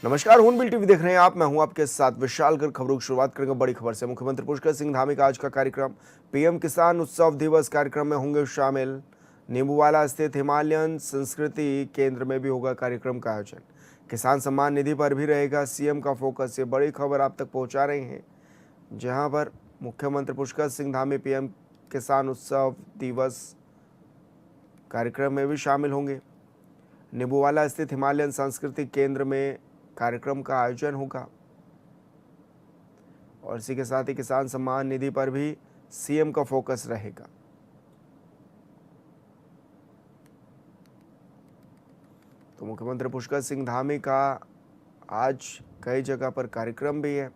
नमस्कार, हून bill TV देख रहे हैं आप। मैं हूं आपके साथ विशाल। कर खबरों की शुरुआत करेंगे बड़ी खबर से। मुख्यमंत्री पुष्कर सिंह धामी का आज का कार्यक्रम पीएम किसान उत्सव दिवस कार्यक्रम में होंगे शामिल। नींबूवाला स्थित हिमालयन संस्कृति केंद्र में भी होगा कार्यक्रम का आयोजन। किसान सम्मान निधि पर भी रहेगा सीएम का फोकस। ये बड़ी खबर आप तक पहुंचा रहे हैं, जहां पर मुख्यमंत्री पुष्कर सिंह धामी पीएम किसान उत्सव दिवस कार्यक्रम में भी शामिल होंगे। नींबूवाला स्थित हिमालयन सांस्कृतिक केंद्र में कार्यक्रम का आयोजन होगा और इसी के साथ ही किसान सम्मान निधि पर भी सीएम का फोकस रहेगा। तो मुख्यमंत्री पुष्कर सिंह धामी का आज कई जगह पर कार्यक्रम भी है।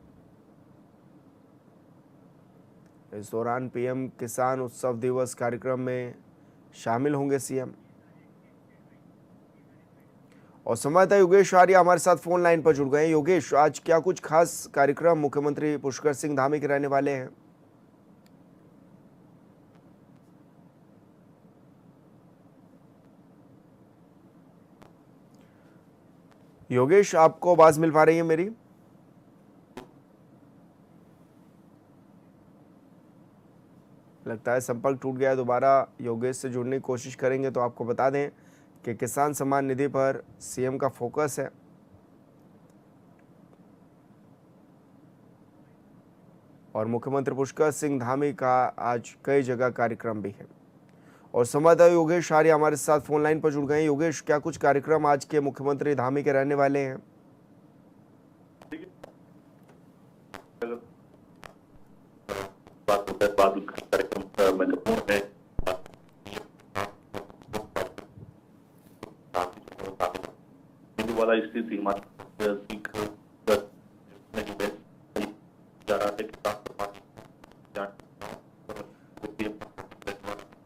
इस दौरान पीएम किसान उत्सव दिवस कार्यक्रम में शामिल होंगे सीएम। और संवाददाता योगेश आर्य हमारे साथ फोन लाइन पर जुड़ गए हैं। योगेश, आज क्या कुछ खास कार्यक्रम मुख्यमंत्री पुष्कर सिंह धामी के रहने वाले हैं? योगेश, आपको आवाज मिल पा रही है मेरी? लगता है संपर्क टूट गया है। दोबारा योगेश से जुड़ने की कोशिश करेंगे। तो आपको बता दें कि किसान सम्मान निधि पर सीएम का फोकस है और मुख्यमंत्री पुष्कर सिंह धामी का आज कई जगह कार्यक्रम भी है। और संवाददाता योगेश आर्य हमारे साथ फोन लाइन पर जुड़ गए हैं। योगेश, क्या कुछ कार्यक्रम आज के मुख्यमंत्री धामी के रहने वाले हैं? कार्यक्रम महत्वपूर्ण है। वाला स्थित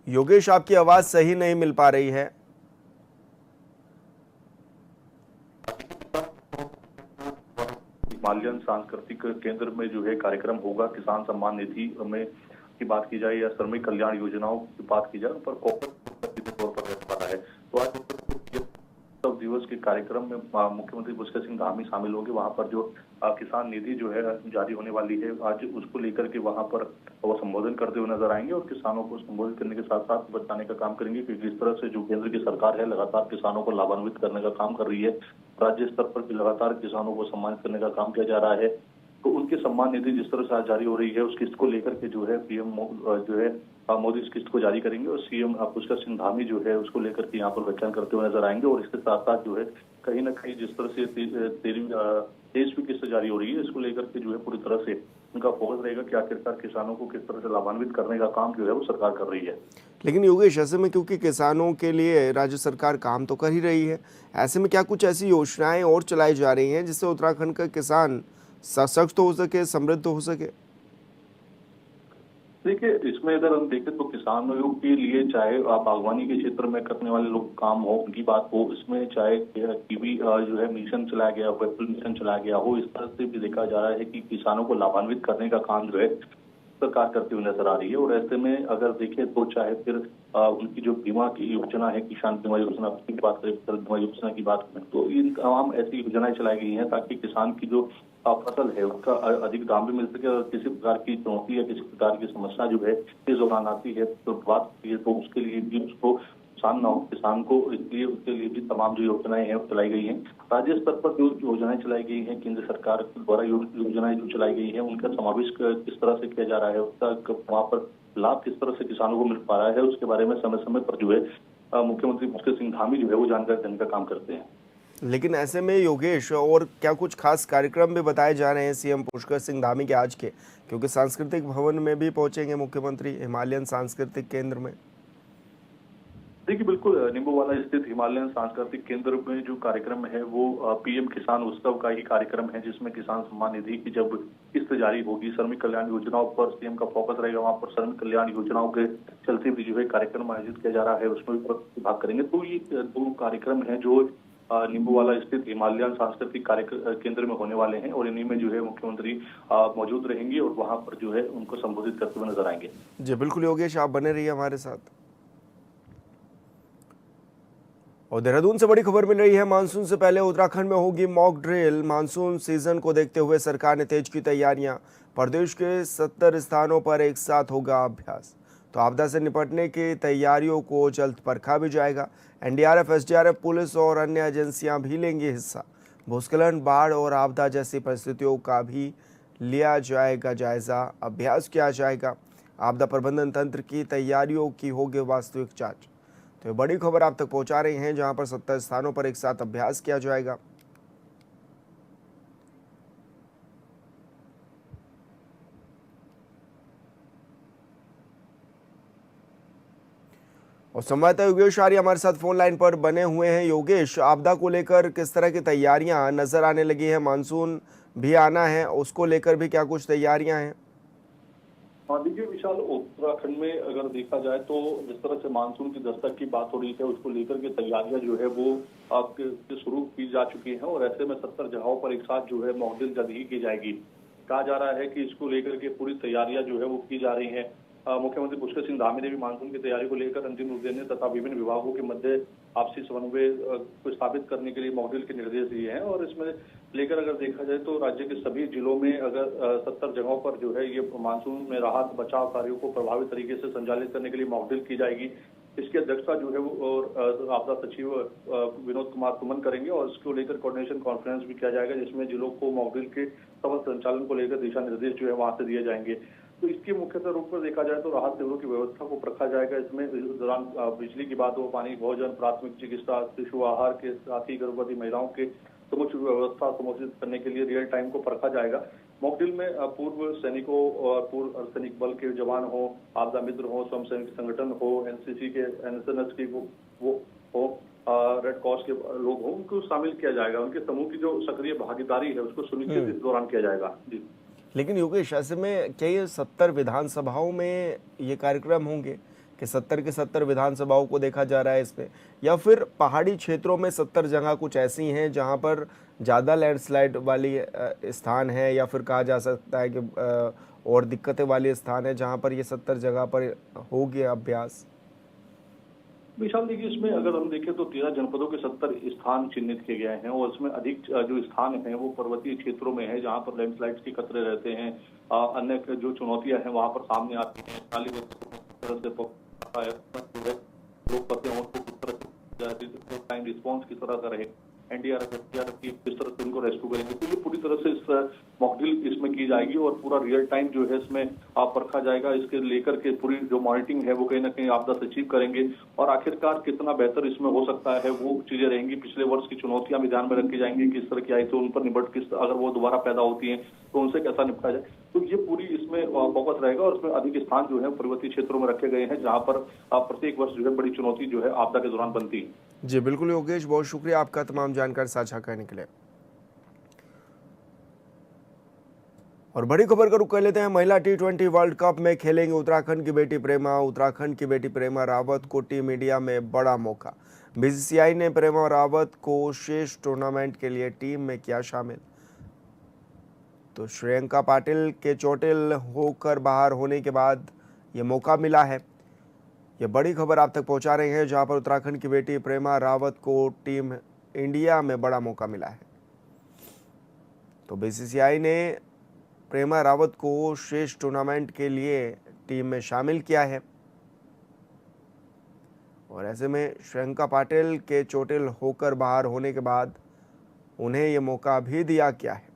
योगेश, आपकी आवाज सही नहीं मिल पा रही है। हिमालयन सांस्कृतिक केंद्र में जो है कार्यक्रम होगा। किसान सम्मान निधि में की बात की जाए या श्रमिक कल्याण योजनाओं की बात की जाए, उन पर तौर पर रहने वाला है। तो आज दिवस के कार्यक्रम में मुख्यमंत्री पुष्कर सिंह धामी शामिल होंगे। वहां पर जो किसान निधि जो है जारी होने वाली है, आज उसको लेकर के वहां पर वो संबोधन करते हुए नजर आएंगे और किसानों को संबोधित करने के साथ साथ बताने का काम करेंगे कि किस तरह से जो केंद्र की सरकार है लगातार किसानों को लाभान्वित करने का काम कर रही है। राज्य स्तर पर भी लगातार किसानों को सम्मानित करने का काम किया जा रहा है। तो उनकी सम्मान निधि जिस तरह से आज जारी हो रही है, उस किस्त को लेकर के जो है पीएम जो है मोदी इस किस्त को जारी करेंगे और सीएम पुष्कर सिंह धामी जो है उसको लेकर के यहाँ पर व्याख्यान करते हुए नजर आएंगे। और इसके साथ साथ जो है कहीं ना कहीं जिस तरह से 23वीं किस्त जारी हो रही है, इसको लेकर के जो है पूरी तरह से उनका फोकस रहेगा कि आखिरकार किसानों को किस तरह से लाभान्वित करने का काम जो है वो सरकार कर रही है। लेकिन योगेश, ऐसे में क्योंकि किसानों के लिए राज्य सरकार काम तो कर ही रही है, ऐसे में क्या कुछ ऐसी योजनाएं और चलाई जा रही हैं जिससे उत्तराखंड का किसान सशक्त हो सके, समृद्ध हो सके? देखिए, इसमें अगर हम देखें तो किसानों के लिए चाहे बागवानी के क्षेत्र में करने वाले लोग काम हो, उनकी बात हो, इसमें चाहे कीवी जो है मिशन चलाया गया हो, एप्पल मिशन चलाया गया हो, इस तरह से भी देखा जा रहा है कि किसानों को लाभान्वित करने का काम जो है सरकार करते हुए नजर आ रही है। और ऐसे में अगर देखें तो चाहे फिर उनकी जो बीमा की योजना है, किसान बीमा योजना की बात करें, फसल बीमा योजना की बात करें, तो इन तमाम ऐसी योजनाएं चलाई गई हैं ताकि किसान की जो फसल है उसका अधिक दाम भी मिल सके और किसी प्रकार की चुनौती या किसी प्रकार की समस्या जो है इस दौरान आती है तो बात है तो उसके लिए भी उसको नुकसान ना हो किसान को, इसलिए उसके लिए भी तमाम जो योजनाएं हैं वो चलाई गई हैं। राज्य स्तर पर जो योजनाएं चलाई गई हैं, केंद्र सरकार द्वारा योजनाएं जो चलाई गई हैं, उनका समावेश किस तरह से किया जा रहा है, उसका वहाँ पर लाभ किस तरह से किसानों को मिल पा रहा है, उसके बारे में समय समय पर जो है मुख्यमंत्री पुष्कर सिंह धामी जो है वो जानकारी देने का काम करते हैं। लेकिन ऐसे में योगेश, और क्या कुछ खास कार्यक्रम भी बताए जा रहे हैं सीएम पुष्कर सिंह धामी के आज के? क्योंकि सांस्कृतिक भवन में भी पहुंचेंगे मुख्यमंत्री, हिमालयन सांस्कृतिक केंद्र में। देखिए, बिल्कुल नींबूवाला स्थित हिमालयन सांस्कृतिक केंद्र में जो कार्यक्रम है वो पीएम किसान उत्सव का ही कार्यक्रम है, जिसमें किसान सम्मान निधि की जब किस्त जारी होगी, श्रमिक कल्याण योजनाओं पर सीएम का फोकस रहेगा। वहां पर श्रमिक कल्याण योजनाओं के चलते भी जो है कार्यक्रम आयोजित किया जा रहा है, उसमें भी भाग करेंगे। तो ये दो कार्यक्रम है जो नींबूवाला स्थित हिमालयन सांस्कृतिक केंद्र में होने वाले हैं और इन्हीं में जो है मुख्यमंत्री मौजूद रहेंगे और वहां पर जो है उनको संबोधित करते हुए नजर आएंगे। जी बिल्कुल योगेश, आप बने रहिए हमारे साथ। और देहरादून से बड़ी खबर मिल रही है, मानसून से पहले उत्तराखंड में होगी मॉक ड्रिल। मानसून सीजन को देखते हुए सरकार ने तेज की तैयारियां। प्रदेश के 70 स्थानों पर एक साथ होगा अभ्यास। तो आपदा से निपटने की तैयारियों को जल्द परखा भी जाएगा। एनडीआरएफ, एसडीआरएफ, पुलिस और अन्य एजेंसियां भी लेंगी हिस्सा। भूस्खलन, बाढ़ और आपदा जैसी परिस्थितियों का भी लिया जाएगा जायजा, अभ्यास किया जाएगा। आपदा प्रबंधन तंत्र की तैयारियों की होगी वास्तविक जांच। तो ये बड़ी खबर आप तक पहुंचा रहे हैं, जहां पर 70 स्थानों पर एक साथ अभ्यास किया जाएगा। और संवाददाता योगेश आर्य हमारे साथ फोन लाइन पर बने हुए हैं। योगेश, आपदा को लेकर किस तरह की तैयारियां नजर आने लगी है? मानसून भी आना है, उसको लेकर भी क्या कुछ तैयारियां हैं? हाँ देखिए विशाल, उत्तराखंड में अगर देखा जाए तो जिस तरह से मानसून की दस्तक की बात हो रही है, उसको लेकर के तैयारियां जो है वो आपके शुरू की जा चुकी हैं। और ऐसे में 70 जगहों पर एक साथ जो है मॉक ड्रिल जल्द ही की जाएगी। कहा जा रहा है कि इसको लेकर के पूरी तैयारियां जो है वो की जा रही हैं। मुख्यमंत्री पुष्कर सिंह धामी ने भी मानसून की तैयारी को लेकर अंतिम रूप देने तथा विभिन्न विभागों के मध्य आपसी समन्वय को स्थापित करने के लिए मॉक ड्रिल के निर्देश दिए हैं। और इसमें लेकर अगर देखा जाए तो राज्य के सभी जिलों में अगर 70 जगहों पर जो है ये मानसून में राहत बचाव कार्यों को प्रभावी तरीके से संचालित करने के लिए मॉक ड्रिल की जाएगी। इसकी अध्यक्षता जो है वो और आपदा सचिव विनोद कुमार सुमन करेंगे। और इसको लेकर कोऑर्डिनेशन कॉन्फ्रेंस भी किया जाएगा, जिसमें जिलों को मॉक ड्रिल के सफल संचालन को लेकर दिशा निर्देश जो है वहां से दिए जाएंगे। तो इसके मुख्यतः रूप में देखा जाए तो राहत शिविरों की व्यवस्था को परखा जाएगा। इसमें इस दौरान बिजली की बात हो, पानी, भोजन, प्राथमिक चिकित्सा, शिशु आहार के साथ ही गर्भवती महिलाओं के समुचित व्यवस्था सुनिश्चित करने के लिए रियल टाइम को परखा जाएगा। मॉक ड्रिल में पूर्व सैनिकों और पूर्व अर्धसैनिक बल के जवान हो, आपदा मित्र हो, स्वयं सैनिक संगठन हो, एनसीसी के, एनएसएस की वो हो, रेड क्रॉस के लोग हो, उनको शामिल किया जाएगा। उनके समूह की जो सक्रिय भागीदारी है उसको सुनिश्चित इस दौरान किया जाएगा। जी, लेकिन योगेश, ऐसे में क्या ये 70 विधानसभाओं में ये कार्यक्रम होंगे कि 70 के 70 विधानसभाओं को देखा जा रहा है इसमें, या फिर पहाड़ी क्षेत्रों में 70 जगह कुछ ऐसी हैं जहां पर ज़्यादा लैंडस्लाइड वाली स्थान है, या फिर कहा जा सकता है कि और दिक्कतें वाली स्थान है जहां पर ये 70 जगह पर होगी अभ्यास? विशाल देखिए, इसमें अगर हम देखें तो 13 जनपदों के 70 स्थान चिन्हित किए गए हैं। और इसमें अधिक जो स्थान है वो पर्वतीय क्षेत्रों में है, जहां पर लैंडस्लाइड्स के खतरे रहते हैं। अन्य जो चुनौतियां हैं वहां पर सामने आती हैं। नाली लोग पते हों तो किस तरह से टाइम रिस्पॉन्स किस तरह का रहे, एनडीआरएफ, एसडीआरएफ की किस तरह से उनको रेस्क्यू करेंगे। तो ये पूरी तरह से इस मॉक ड्रिल इसमें की जाएगी और पूरा रियल टाइम जो है इसमें परखा जाएगा। इसके लेकर के पूरी जो मॉनिटरिंग है वो कहीं ना कहीं आपदा सचिव करेंगे। और आखिरकार कितना बेहतर इसमें हो सकता है वो चीजें रहेंगी। पिछले वर्ष की चुनौतियां भी ध्यान में रखी जाएंगी, किस तरह की आई थी उन पर निपट, किस अगर वो दोबारा पैदा होती हैं तो उनसे कैसा निपटा जाए। तो ये पूरी इसमें फोकस रहेगा। और इसमें अधिक स्थान जो है पर्वतीय क्षेत्रों में रखे गए हैं, जहां पर प्रत्येक वर्ष जो है बड़ी चुनौती जो है आपदा के दौरान बनती है। जी बिल्कुल योगेश, बहुत शुक्रिया आपका तमाम जानकारी साझा करने के लिए। और बड़ी खबर का रुख कर लेते हैं। महिला T20 वर्ल्ड कप में खेलेंगे उत्तराखंड की बेटी प्रेमा। उत्तराखंड की बेटी प्रेमा रावत को टीम इंडिया में बड़ा मौका। बीसीसीआई ने प्रेमा रावत को शेष टूर्नामेंट के लिए टीम में किया शामिल। तो श्रेयंका पाटिल के चोटिल होकर बाहर होने के बाद ये मौका मिला है। ये बड़ी खबर आप तक पहुंचा रहे हैं, जहां पर उत्तराखंड की बेटी प्रेमा रावत को टीम इंडिया में बड़ा मौका मिला है। तो बीसीसीआई ने प्रेमा रावत को शेष टूर्नामेंट के लिए टीम में शामिल किया है। और ऐसे में श्रेयंका पाटिल के चोटिल होकर बाहर होने के बाद उन्हें यह मौका भी दिया गया है।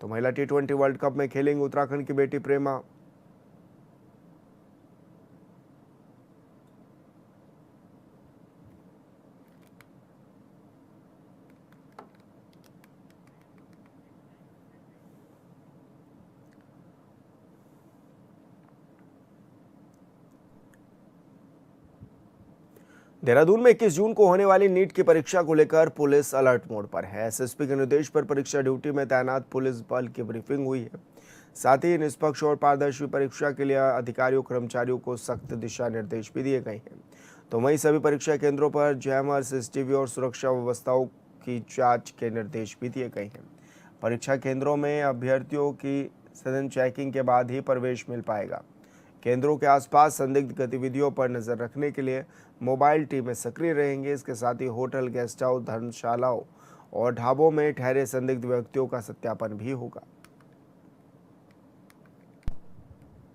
तो महिला T20 वर्ल्ड कप में खेलेंगे उत्तराखंड की बेटी प्रेमा। देहरादून में 21 जून को होने वाली नीट की परीक्षा को लेकर पुलिस अलर्ट मोड पर है। एसएसपी के निर्देश पर परीक्षा ड्यूटी में तैनात पुलिस बल की ब्रीफिंग हुई है। साथ ही निष्पक्ष और पारदर्शी परीक्षा के लिए अधिकारियों कर्मचारियों को सख्त दिशा निर्देश भी दिए गए हैं। तो वहीं सभी परीक्षा केंद्रों पर जैमर, सीसीटीवी और सुरक्षा व्यवस्थाओं की जांच के निर्देश भी दिए गए हैं। परीक्षा केंद्रों में अभ्यर्थियों की सघन चेकिंग के बाद ही प्रवेश मिल पाएगा। केंद्रों के आसपास संदिग्ध गतिविधियों पर नजर रखने के लिए मोबाइल टीमें सक्रिय रहेंगी। इसके साथ ही होटल, गेस्ट हाउस, धर्मशालाओं और ढाबों में ठहरे संदिग्ध व्यक्तियों का सत्यापन भी होगा।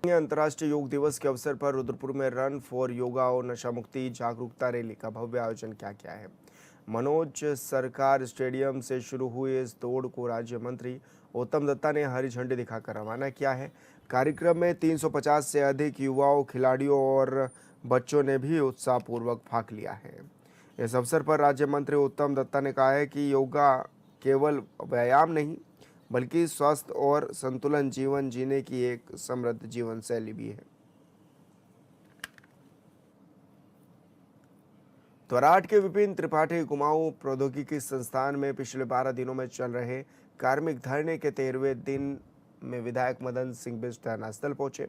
अंतर्राष्ट्रीय योग दिवस के अवसर पर रुद्रपुर में रन फॉर योगा और नशा मुक्ति जागरूकता रैली का भव्य आयोजन किया गया है। मनोज सरकार स्टेडियम से शुरू हुई इस दौड़ को राज्य मंत्री उत्तम दत्ता ने हरी झंडी दिखाकर रवाना किया है। कार्यक्रम में 350 से अधिक युवाओं, खिलाड़ियों और बच्चों ने भी उत्साहपूर्वक भाग लिया है। इस अवसर पर राज्य मंत्री उत्तम दत्ता ने कहा है कि योगा केवल व्यायाम नहीं बल्कि स्वस्थ और संतुलन जीवन जीने की एक समृद्ध जीवन शैली भी है। त्वराट के विपिन त्रिपाठी कुमाऊं प्रौद्योगिकी संस्थान में पिछले 12 दिनों में चल रहे कार्मिक धरने के 13वें दिन में विधायक मदन सिंह बिष्ट धरनास्थल पहुंचे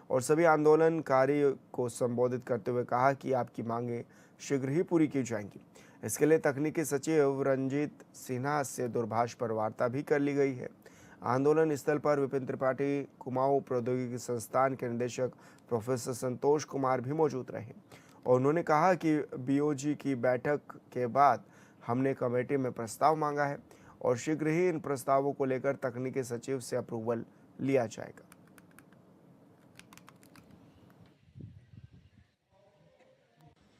और सभी आंदोलनकारी को संबोधित करते हुए कहा कि आपकी मांगें शीघ्र ही पूरी की जाएंगी। इसके लिए तकनीकी सचिव रंजीत सिन्हा से दूरभाष पर वार्ता भी कर ली गई है। आंदोलन स्थल पर विपिन त्रिपाठी कुमाऊं प्रौद्योगिकी संस्थान के निदेशक प्रोफेसर संतोष कुमार भी मौजूद रहे और उन्होंने कहा कि बीओजी की बैठक के बाद हमने कमेटी में प्रस्ताव मांगा है और शीघ्र ही इन प्रस्तावों को लेकर तकनीकी सचिव से अप्रूवल लिया जाएगा।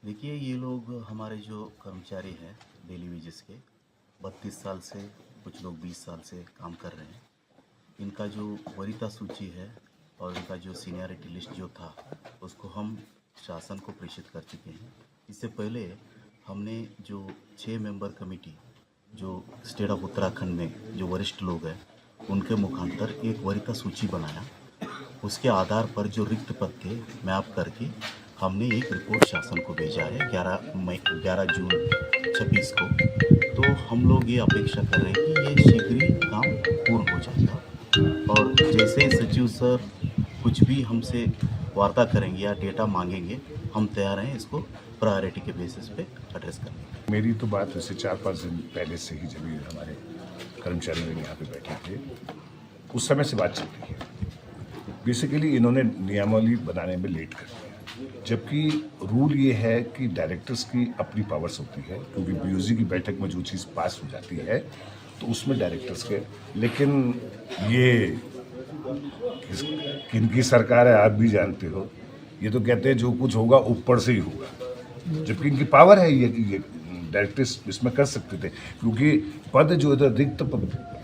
देखिए, ये लोग हमारे जो कर्मचारी हैं डेली वेजेस के 32 साल से, कुछ लोग 20 साल से काम कर रहे हैं। इनका जो वरीयता सूची है और इनका जो सीनियरिटी लिस्ट जो था उसको हम शासन को प्रेषित कर चुके हैं। इससे पहले हमने जो 6 मेंबर कमेटी जो स्टेट ऑफ उत्तराखंड में जो वरिष्ठ लोग हैं उनके मुखांतर एक वरीयता सूची बनाया। उसके आधार पर जो रिक्त पद थे मैप करके हमने एक रिपोर्ट शासन को भेजा है 11 जून 26 को। तो हम लोग ये अपेक्षा कर रहे हैं कि ये शीघ्र ही काम पूर्ण हो जाएगा और जैसे सचिव सर कुछ भी हमसे वार्ता करेंगे या डेटा मांगेंगे, हम तैयार हैं इसको प्रायोरिटी के बेसिस पे एड्रेस करने। मेरी तो बात वैसे 4-5 दिन पहले से ही, जब हमारे कर्मचारी लोग यहाँ पे बैठे थे उस समय से बात चल रही है। बेसिकली इन्होंने नियमावली बनाने में लेट कर दिया, जबकि रूल ये है कि डायरेक्टर्स की अपनी पावर्स होती है, क्योंकि बीओजी की बैठक में जो चीज़ पास हो जाती है तो उसमें डायरेक्टर्स के, लेकिन ये किनकी सरकार है आप भी जानते हो। ये तो कहते हैं जो कुछ होगा ऊपर से ही होगा, जबकि इनकी पावर है ये डायरेक्टर्स इसमें कर सकते थे, क्योंकि पद जो इधर रिक्त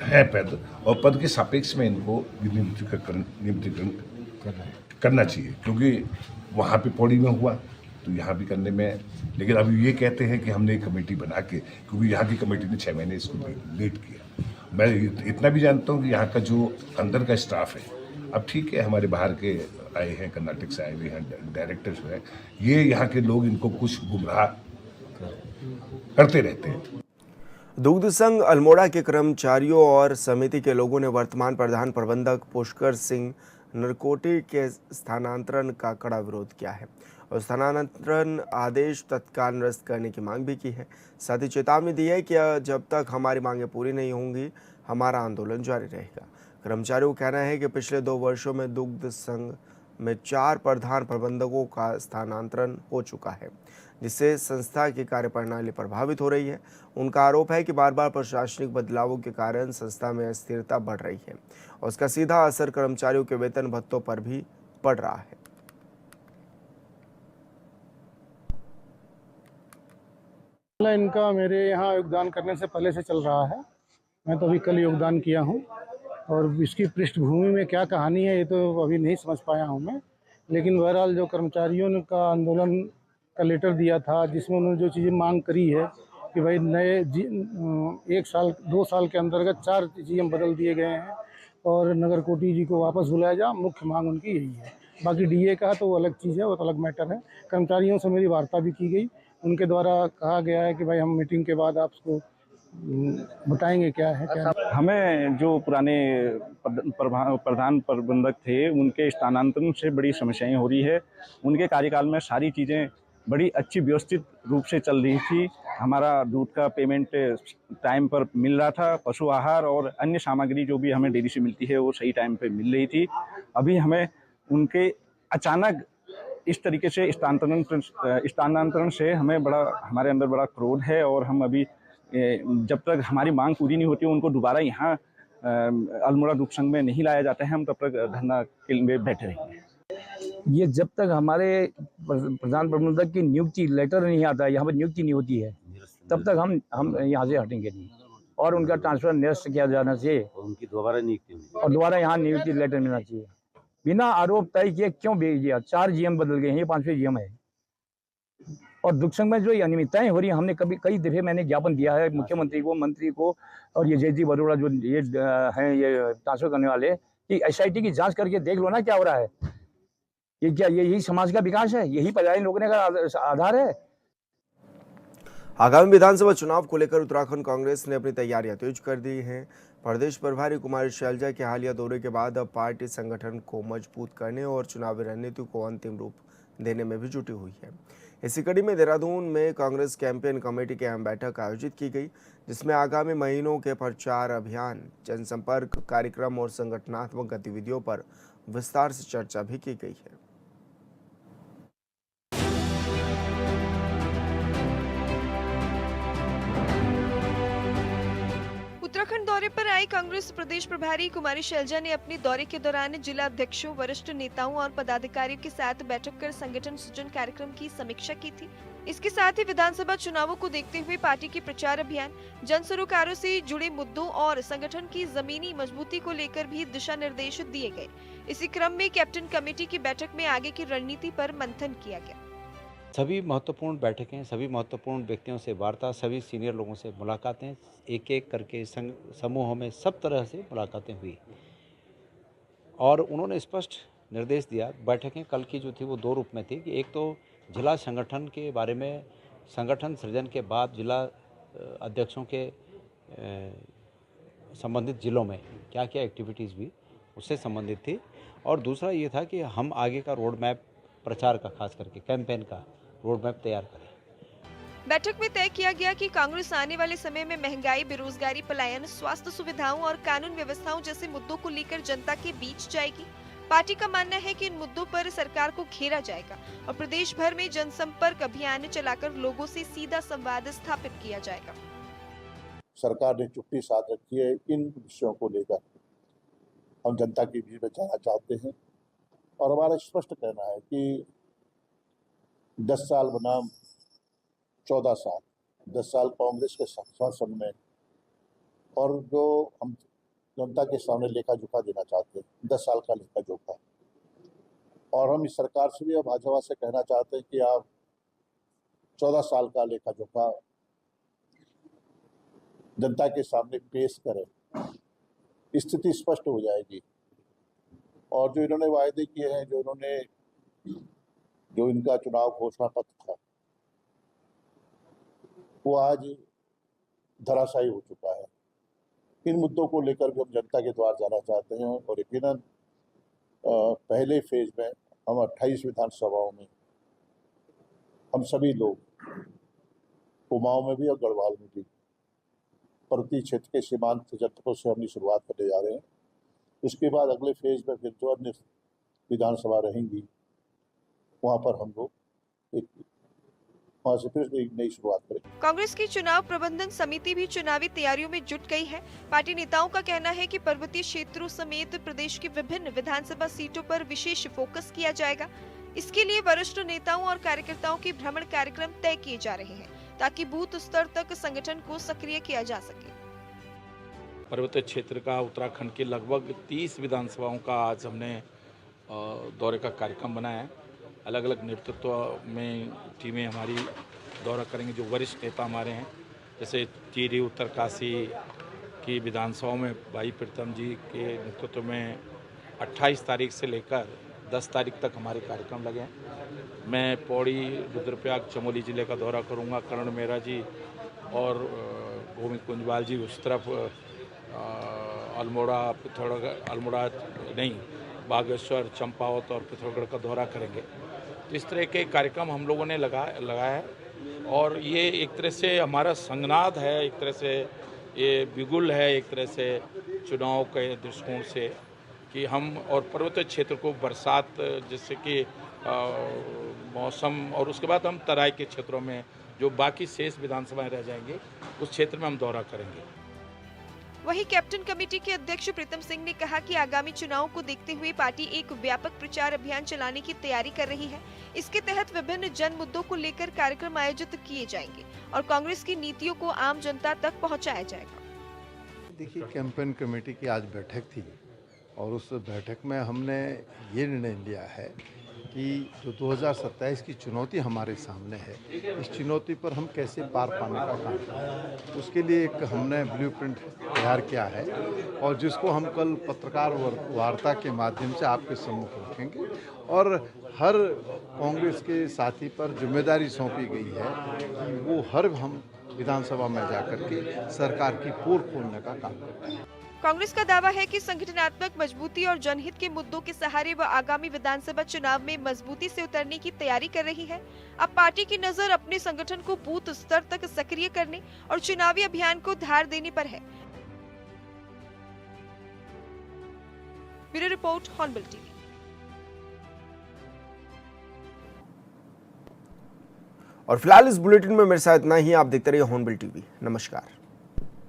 है पद और पद के सापेक्ष में इनको नियुक्तिकरण करना चाहिए, क्योंकि वहाँ पे पौड़ी में हुआ तो यहाँ भी करने में। लेकिन अब ये कहते हैं कि हमने एक कमेटी बना के, क्योंकि यहाँ की कमेटी ने 6 महीने इसको लेट किया। मैं इतना भी जानता हूँ कि यहाँ का जो अंदर का स्टाफ है, अब ठीक है हमारे बाहर के आए हैं, कर्नाटक से आए हुए हैं डायरेक्टर जो है, ये यहाँ के लोग इनको कुछ गुमराह करते रहते हैं। दुग्ध संघ अल्मोड़ा के कर्मचारियों और समिति के लोगों ने वर्तमान प्रधान प्रबंधक पुष्कर सिंह नरकोटी के स्थानांतरण का कड़ा विरोध किया है और स्थानांतरण आदेश तत्काल निरस्त करने की मांग भी की है। साथ ही चेतावनी दी है कि जब तक हमारी मांगें पूरी नहीं होंगी हमारा आंदोलन जारी रहेगा। कर्मचारियों का कहना है कि पिछले 2 वर्षों में दुग्ध संघ में 4 प्रधान प्रबंधकों का स्थानांतरण हो चुका है, जिससे संस्था की कार्यप्रणाली प्रभावित हो रही है। उनका आरोप है कि बार बार प्रशासनिक बदलावों के कारण संस्था में अस्थिरता बढ़ रही है और उसका सीधा असर कर्मचारियों के वेतन भत्तों पर भी पड़ रहा है। इनका मेरे यहाँ योगदान करने से पहले से चल रहा है। मैं तो अभी कल योगदान किया हूँ और इसकी पृष्ठभूमि में क्या कहानी है ये तो अभी नहीं समझ पाया हूँ मैं। लेकिन बहरहाल जो कर्मचारियों ने का आंदोलन का लेटर दिया था, जिसमें उन्होंने जो चीज़ें मांग करी है कि भाई नए 1 साल 2 साल के अंतर्गत 4 GM बदल दिए गए हैं और नगर कोटी जी को वापस बुलाया जा, मुख्य मांग उनकी यही है। बाकी DA का तो वो अलग चीज़ है, वो तो अलग मैटर है। कर्मचारियों से मेरी वार्ता भी की गई, उनके द्वारा कहा गया है कि भाई हम मीटिंग के बाद आपको बताएंगे क्या है क्या। हमें जो पुराने प्रधान प्रबंधक थे उनके स्थानांतरण से बड़ी समस्याएं हो रही है। उनके कार्यकाल में सारी चीज़ें बड़ी अच्छी व्यवस्थित रूप से चल रही थी। हमारा दूध का पेमेंट टाइम पर मिल रहा था, पशु आहार और अन्य सामग्री जो भी हमें डेयरी से मिलती है वो सही टाइम पे मिल रही थी। अभी हमें उनके अचानक इस तरीके से स्थानांतरण से हमारे अंदर बड़ा क्रोध है और हम अभी जब तक हमारी मांग पूरी नहीं होती उनको दोबारा यहाँ अल्मोड़ा दुख संघ में नहीं लाया जाता है, हम तब तक धरना के लिए बैठे रहेंगे। ये जब तक हमारे प्रधान प्रबंधक की नियुक्ति लेटर नहीं आता है, यहाँ पर नियुक्ति नहीं होती है, तब तक हम यहाँ से हटेंगे नहीं और उनका ट्रांसफर निरस्त किया जाना चाहिए और उनकी दोबारा यहाँ नियुक्ति लेटर मिलना चाहिए। बिना आरोप तय किए क्यों भेज दिया? 4 GM बदल गए हैं, ये 5वें GM है। और दुख संघ में जो अनियमितताएं हो रही है, हमने कई दफे मैंने ज्ञापन दिया है मुख्यमंत्री को, मंत्री को और ये जयदीप अरोड़ा जो ये हैं ये ट्रांसफर करने वाले, कि SIT की जांच करके देख लो ना क्या हो रहा है। ये क्या यही समाज का विकास है? यही पदायन लोगों का आधार है? आगामी विधानसभा चुनाव को लेकर उत्तराखंड कांग्रेस ने अपनी तैयारियां तेज कर दी हैं। प्रदेश प्रभारी कुमारी शैलजा के हालिया दौरे के बाद अब पार्टी संगठन को मजबूत करने और चुनावी रणनीति को अंतिम रूप देने में भी जुटी हुई है। इसी कड़ी में देहरादून में कांग्रेस कैंपेन कमेटी की अहम बैठक आयोजित की गई, जिसमें आगामी महीनों के प्रचार अभियान, जनसंपर्क कार्यक्रम और संगठनात्मक गतिविधियों पर विस्तार से चर्चा भी की गई है। उत्तराखंड दौरे पर आई कांग्रेस प्रदेश प्रभारी कुमारी शैलजा ने अपने दौरे के दौरान जिला अध्यक्षों, वरिष्ठ नेताओं और पदाधिकारियों के साथ बैठक कर संगठन सृजन कार्यक्रम की समीक्षा की थी। इसके साथ ही विधानसभा चुनावों को देखते हुए पार्टी के प्रचार अभियान, जन सरोकारों से जुड़े मुद्दों और संगठन की जमीनी मजबूती को लेकर भी दिशा निर्देश दिए गए। इसी क्रम में कैप्टन कमेटी की बैठक में आगे की रणनीति पर मंथन किया गया। सभी महत्वपूर्ण बैठकें, सभी महत्वपूर्ण व्यक्तियों से वार्ता, सभी सीनियर लोगों से मुलाकातें, एक एक करके समूहों में सब तरह से मुलाकातें हुई और उन्होंने स्पष्ट निर्देश दिया। बैठकें कल की जो थी वो 2 रूप में थी कि एक तो जिला संगठन के बारे में, संगठन सृजन के बाद जिला अध्यक्षों के संबंधित जिलों में क्या क्या एक्टिविटीज़ हुई उससे संबंधित थी, और दूसरा ये था कि हम आगे का रोड मैप, प्रचार का खास करके कैंपेन का रोड मैप तैयार करें। बैठक में तय किया गया कि कांग्रेस आने वाले समय में महंगाई, बेरोजगारी, पलायन, स्वास्थ्य सुविधाओं और कानून व्यवस्थाओं जैसे मुद्दों को लेकर जनता के बीच जाएगी। पार्टी का मानना है कि इन मुद्दों पर सरकार को घेरा जाएगा और प्रदेश भर में जनसंपर्क अभियान चलाकर लोगों से सीधा संवाद स्थापित किया जाएगा। सरकार ने चुप्पी साध रखी है, इन विषयों को लेकर हम जनता के बीच में जाना चाहते हैं और हमारा स्पष्ट कहना है कि 10 साल बनाम 14 साल, 10 साल कांग्रेस के शासन में और जो हम जनता के सामने लेखा जोखा देना चाहते हैं, 10 साल का लेखा जोखा, और हम इस सरकार से भी, अब भाजपा से कहना चाहते हैं कि आप 14 साल का लेखा जोखा जनता के सामने पेश करें, स्थिति स्पष्ट हो जाएगी। और जो इन्होंने वायदे किए हैं, जो इनका चुनाव घोषणा पत्र था, वो आज धराशायी हो चुका है। इन मुद्दों को लेकर भी हम जनता के द्वार जाना चाहते हैं और यकीनन पहले फेज में हम 28 विधानसभाओं में हम सभी लोग, कुमाऊं में भी और गढ़वाल में भी, प्रति क्षेत्र के सीमांत जनपदों से हम शुरुआत करने जा रहे हैं। उसके बाद अगले फेज में फिर जो अन्य विधानसभा रहेंगी वहां पर हम लोग वहां से फिर एक नई शुरुआत करेंगे। कांग्रेस की चुनाव प्रबंधन समिति भी चुनावी तैयारियों में जुट गई है। पार्टी नेताओं का कहना है कि पर्वतीय क्षेत्रों समेत प्रदेश की विभिन्न विधानसभा सीटों पर विशेष फोकस किया जाएगा। इसके लिए वरिष्ठ नेताओं और कार्यकर्ताओं के भ्रमण कार्यक्रम तय किए जा रहे हैं ताकि बूथ स्तर तक संगठन को सक्रिय किया जा सके। पर्वतीय क्षेत्र का उत्तराखंड के लगभग 30 विधानसभाओं का आज हमने दौरे का कार्यक्रम बनाया है। अलग अलग नेतृत्व में टीमें हमारी दौरा करेंगे। जो वरिष्ठ नेता हमारे हैं, जैसे टिहरी उत्तरकाशी की विधानसभाओं में भाई प्रीतम जी के नेतृत्व में 28 तारीख से लेकर 10 तारीख तक हमारे कार्यक्रम लगे हैं। मैं पौड़ी, रुद्रप्रयाग, चमोली जिले का दौरा करूंगा। कर्ण मेहरा जी और गोविंद कुंजवाल जी उस तरफ अल्मोड़ा, बागेश्वर, चंपावत और पिथौरागढ़ का दौरा करेंगे। तो इस तरह के कार्यक्रम हम लोगों ने लगाया है और ये एक तरह से हमारा संगनाद है, एक तरह से ये बिगुल है, एक तरह से चुनाव के दृष्टिकोण से कि हम और पर्वतीय क्षेत्र को बरसात जैसे कि मौसम और उसके बाद हम तराई के क्षेत्रों में जो बाकी शेष विधानसभाएं रह जाएंगे उस क्षेत्र में हम दौरा करेंगे। वहीं कैप्टन कमेटी के अध्यक्ष प्रीतम सिंह ने कहा कि आगामी चुनाव को देखते हुए पार्टी एक व्यापक प्रचार अभियान चलाने की तैयारी कर रही है। इसके तहत विभिन्न जन मुद्दों को लेकर कार्यक्रम आयोजित किए जाएंगे और कांग्रेस की नीतियों को आम जनता तक पहुंचाया जाएगा। देखिए, कैंपेन कमेटी की आज बैठक थी और उस बैठक में हमने ये निर्णय लिया है कि जो 2027 की चुनौती हमारे सामने है, इस चुनौती पर हम कैसे पार पाने का काम करें, उसके लिए एक हमने ब्लूप्रिंट तैयार किया है और जिसको हम कल पत्रकार वार्ता के माध्यम से आपके सम्मुख रखेंगे और हर कांग्रेस के साथी पर जिम्मेदारी सौंपी गई है कि वो हर हम विधानसभा में जाकर के सरकार की पोल खोलने का काम करें। कांग्रेस का दावा है कि संगठनात्मक मजबूती और जनहित के मुद्दों के सहारे वह आगामी विधानसभा चुनाव में मजबूती से उतरने की तैयारी कर रही है। अब पार्टी की नजर अपने संगठन को बूथ स्तर तक सक्रिय करने और चुनावी अभियान को धार देने पर है। Bureau report, hornbill TV. और फिलहाल इस बुलेटिन में मेरे साथ इतना ही। आप देखते रहिए हॉर्नबिल टीवी। नमस्कार।